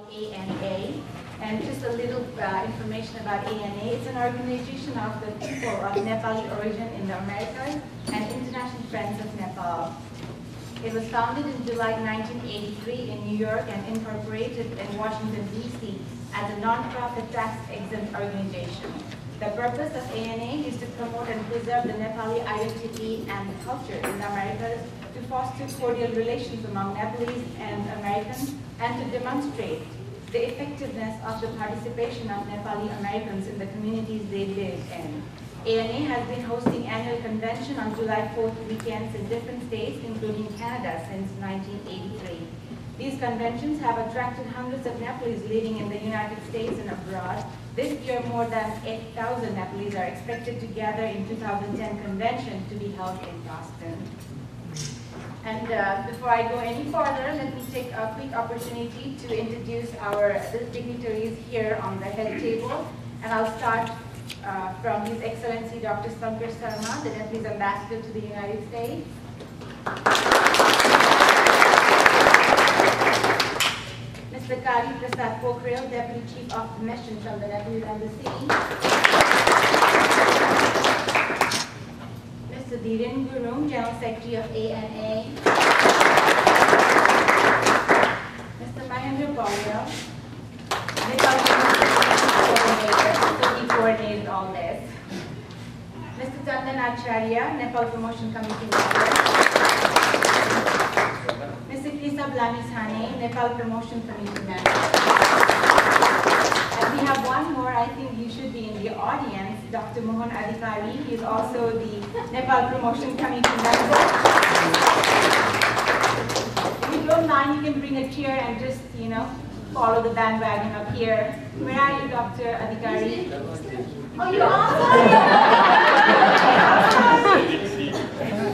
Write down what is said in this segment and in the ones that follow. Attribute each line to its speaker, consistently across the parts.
Speaker 1: called ANA. And just a little information about ANA. It's an organization of the people of Nepali origin in the Americas and International Friends of Nepal. It was founded in July 1983 in New York and incorporated in Washington, D.C. as a non-profit tax-exempt organization. The purpose of ANA is to promote and preserve the Nepali identity and culture in the Americas, to foster cordial relations among Nepalese and Americans, and to demonstrate the effectiveness of the participation of Nepali Americans in the communities they live in. ANA has been hosting annual convention on July 4th weekends in different states, including Canada, since 1983. These conventions have attracted hundreds of Nepalese living in the United States and abroad. This year, more than 8,000 Nepalese are expected to gather in 2010 convention to be held in Boston. And before I go any further, let me take a quick opportunity to introduce our dignitaries here on the head table. And I'll start from His Excellency Dr. Sankar Sharma, the Nepalese Ambassador to the United States. Mr. Kari Prasad Pokhrel, Deputy Chief of Mission from the Nepalese Embassy. Mr. Dhiren Gurung, General Secretary of ANA. Mr. Mahendra Paulya, Nepal Coordinator, so he coordinated all this. Mr. Chandan Acharya, Nepal Promotion Committee member. Mr. Krisab Lamisane, Nepal Promotion Committee member. And we have one more, I think you should be in the audience, Dr. Mohan Adhikari. He is also the Nepal Promotion Committee member. If you don't mind, you can bring a chair and just, follow the bandwagon up here. Where are you, Dr. Adhikari? Oh, you're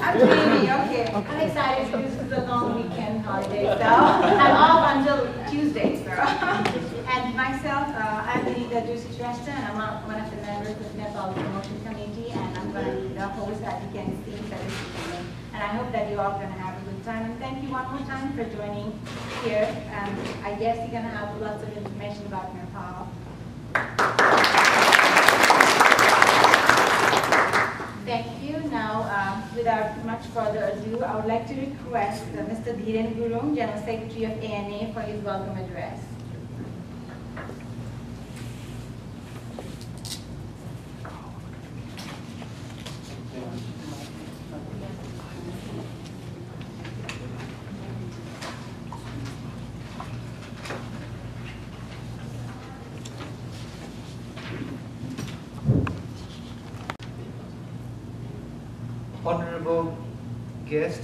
Speaker 1: I'm dreaming, okay. I'm excited because this is a long weekend holiday, so I'm off until Tuesday, so. And myself, I'm Vinita Joshi-Shrestha, and I'm one of the members of the Nepal Promotion Committee, and I'm going to be the host that you can see for this evening. And I hope that you're all going to have a good time. And thank you one more time for joining here. And I guess you're going to have lots of information about Nepal. Thank you. Now, without much further ado, I would like to request Mr. Dhiren Gurung, General Secretary of ANA, for his welcome address.
Speaker 2: Honorable guest,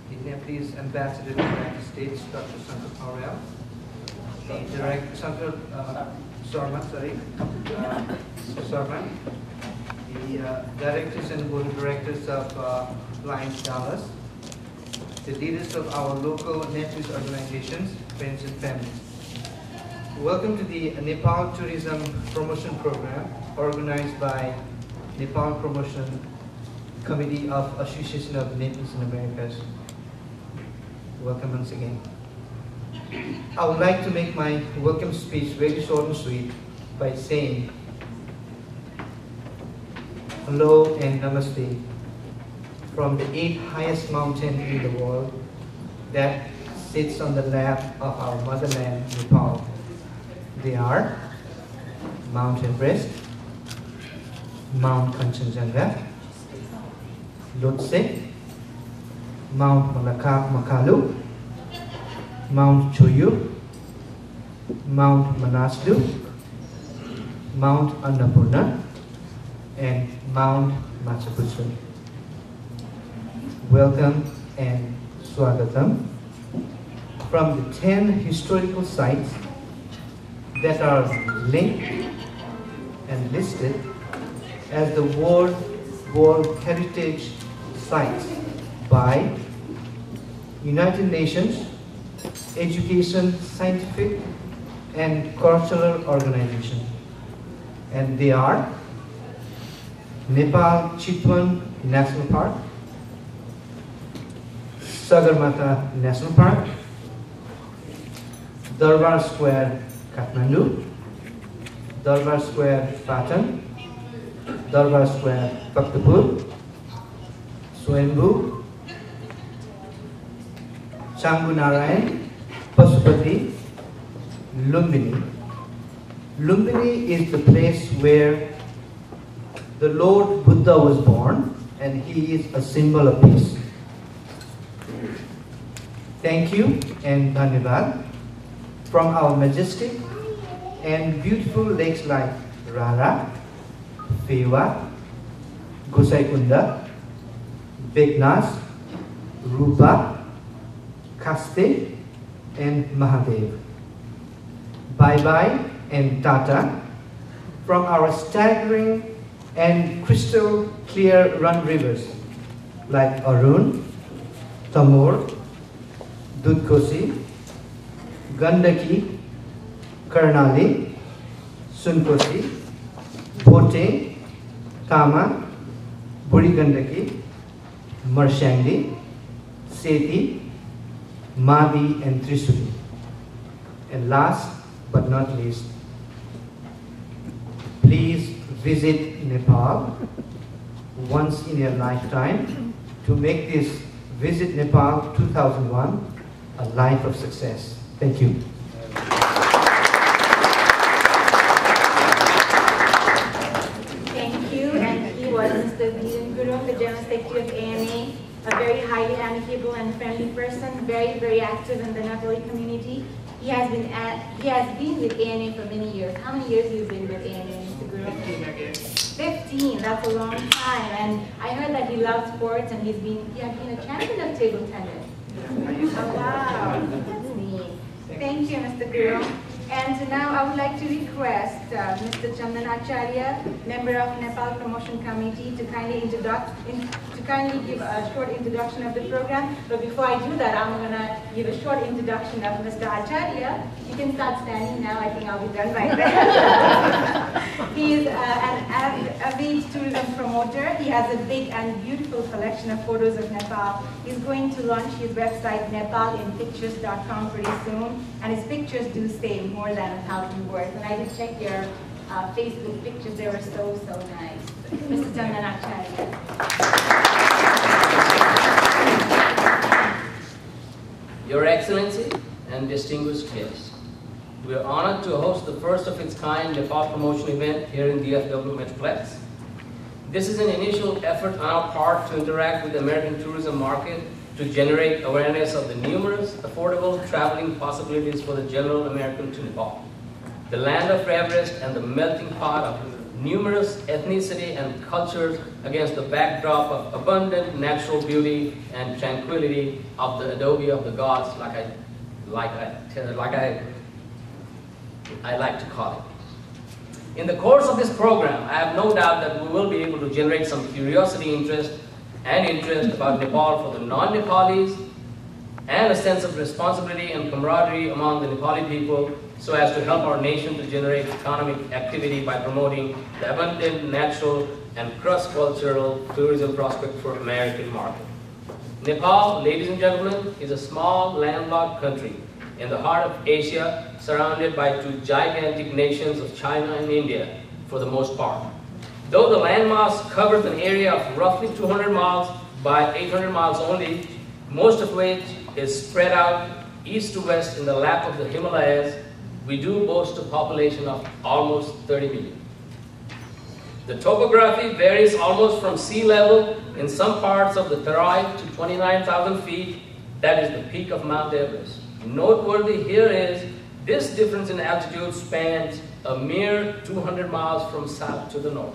Speaker 2: the Nepalese Ambassador to the United States, Dr. Sankar Paurel, the Director, Sankar Sharma, the Directors and Board of Directors of Alliance Dallas, the leaders of our local Nepalese organizations, friends and families. Welcome to the Nepal Tourism Promotion Program organized by Nepal Promotion Committee of Association of Nepalese in Americas. Welcome once again. I would like to make my welcome speech very short and sweet by saying hello and namaste from the 8th highest mountain in the world that sits on the lap of our motherland, Nepal. They are Mount Everest, Mount Kanchenjunga, Lhotse, Mount Makalu, Mount Choyu, Mount Manaslu, Mount Annapurna, and Mount Machu Picchu. Welcome and swagatam from the 10 historical sites that are linked and listed as the World Heritage Sites by United Nations Education, Scientific and Cultural Organization. And they are Nepal Chitwan National Park, Sagarmatha National Park, Darbar Square, Kathmandu, Darbar Square, Patan, Darbar Square, Bhaktapur, Swayambhu, Changunarayan, Pasupati, Lumbini. Lumbini is the place where the Lord Buddha was born, and he is a symbol of peace. Thank you and dhanyavad from our majestic and beautiful lakes like Rara, Fewa, Gosaikunda, Begnas, Rupa, Kaste, and Mahadev. Bye-bye and Tata from our staggering and crystal clear run rivers like Arun, Tamor, Dudkosi, Gandaki, Karnali, Sunkosi, Bhote, Tama, Buri Gandaki, Marshandi, Seti, Madi, and Trisuli. And last but not least, please visit Nepal once in your lifetime to make this Visit Nepal 2001 a life of success. Thank you.
Speaker 1: Thank you, and he was Mr. Dhiren Gurung, the General Secretary of ANA, a very highly amicable and friendly person, very, very active in the Nepali community. He has been with ANA for many years. How many years have you been with ANA, Mr. Gurung?
Speaker 2: 15 again.
Speaker 1: 15, that's a long time. And I heard that he loves sports, and he has been a champion of table tennis. Oh, wow, that's neat. Thank you, Mr. Gurung. And now I would like to request Mr. Chandan Acharya, member of Nepal Promotion Committee, to kindly give a short introduction of the program. But before I do that, I'm going to give a short introduction of Mr. Acharya. You can start standing now. I think I'll be done by then. He is an avid tourism promoter. He has a big and beautiful collection of photos of Nepal. He's going to launch his website, nepalinpictures.com, pretty soon. And his pictures do say more than 1,000 words. And I did check your Facebook pictures. They were so, so nice. Mr. Chandan Acharya.
Speaker 3: Your Excellency and distinguished guests, we are honored to host the first of its kind Nepal promotion event here in DFW Metroplex. This is an initial effort on our part to interact with the American tourism market to generate awareness of the numerous affordable traveling possibilities for the general American to Nepal, the land of Everest and the melting pot of numerous ethnicity and cultures against the backdrop of abundant natural beauty and tranquility of the adobe of the gods, I like to call it. In the course of this program, I have no doubt that we will be able to generate some curiosity, interest about Nepal for the non-Nepalis, and a sense of responsibility and camaraderie among the Nepali people, so as to help our nation to generate economic activity by promoting the abundant natural and cross-cultural tourism prospect for American market. Nepal, ladies and gentlemen, is a small landlocked country in the heart of Asia, surrounded by two gigantic nations of China and India for the most part. Though the landmass covers an area of roughly 200 miles by 800 miles only, most of which is spread out east to west in the lap of the Himalayas, we do boast a population of almost 30 million. The topography varies almost from sea level in some parts of the Terai to 29,000 feet, that is the peak of Mount Everest. Noteworthy here is this difference in altitude spans a mere 200 miles from south to the north.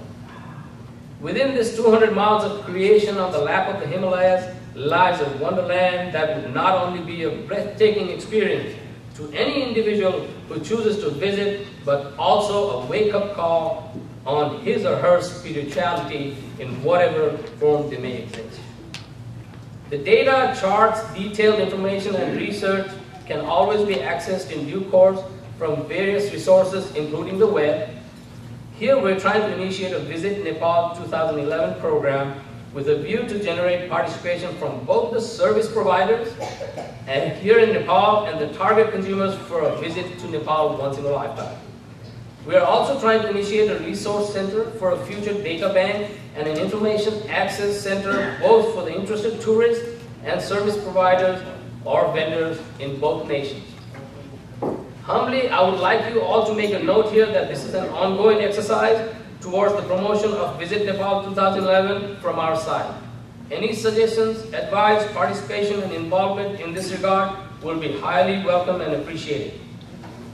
Speaker 3: Within this 200 miles of creation on the lap of the Himalayas lies a wonderland that would not only be a breathtaking experience to any individual who chooses to visit, but also a wake-up call on his or her spirituality in whatever form they may exist. The data, charts, detailed information, and research can always be accessed in due course from various resources, including the web. Here we're trying to initiate a Visit Nepal 2011 program with a view to generate participation from both the service providers and here in Nepal and the target consumers for a visit to Nepal once in a lifetime. We are also trying to initiate a resource center for a future data bank and an information access center both for the interested tourists and service providers or vendors in both nations. Humbly, I would like you all to make a note here that this is an ongoing exercise towards the promotion of Visit Nepal 2011 from our side. Any suggestions, advice, participation, and involvement in this regard will be highly welcome and appreciated.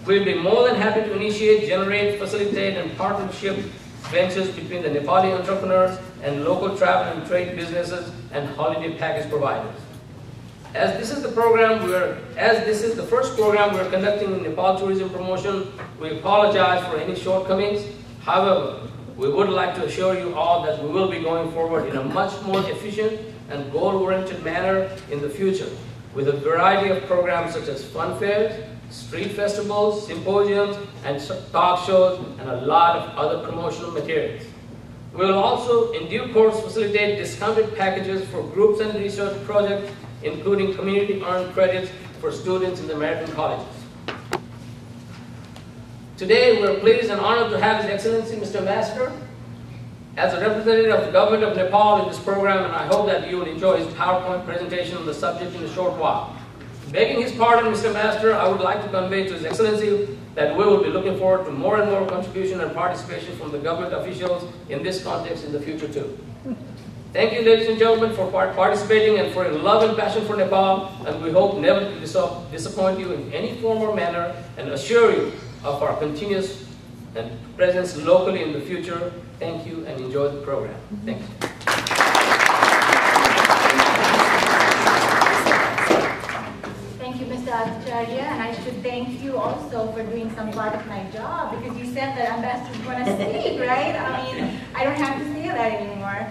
Speaker 3: We'll be more than happy to initiate, generate, facilitate, and partnership ventures between the Nepali entrepreneurs and local travel and trade businesses and holiday package providers. As this is the first program we're conducting in Nepal tourism promotion, we apologize for any shortcomings. However, we would like to assure you all that we will be going forward in a much more efficient and goal-oriented manner in the future, with a variety of programs such as fun fairs, street festivals, symposiums, and talk shows, and a lot of other promotional materials. We will also, in due course, facilitate discounted packages for groups and research projects, including community-earned credits for students in the American colleges. Today, we are pleased and honored to have His Excellency Mr. Master as a representative of the government of Nepal in this program, and I hope that you will enjoy his PowerPoint presentation on the subject in a short while. Begging his pardon, Mr. Master, I would like to convey to His Excellency that we will be looking forward to more and more contribution and participation from the government officials in this context in the future too. Thank you, ladies and gentlemen, for participating and for your love and passion for Nepal, and we hope never to disappoint you in any form or manner and assure you of our continuous presence locally in the future. Thank you and enjoy the program. Thank you.
Speaker 1: Thank you, Mr. Acharya, and I should thank you also for doing some part of my job because you said that ambassadors want to speak, right? I mean, I don't have to say that anymore.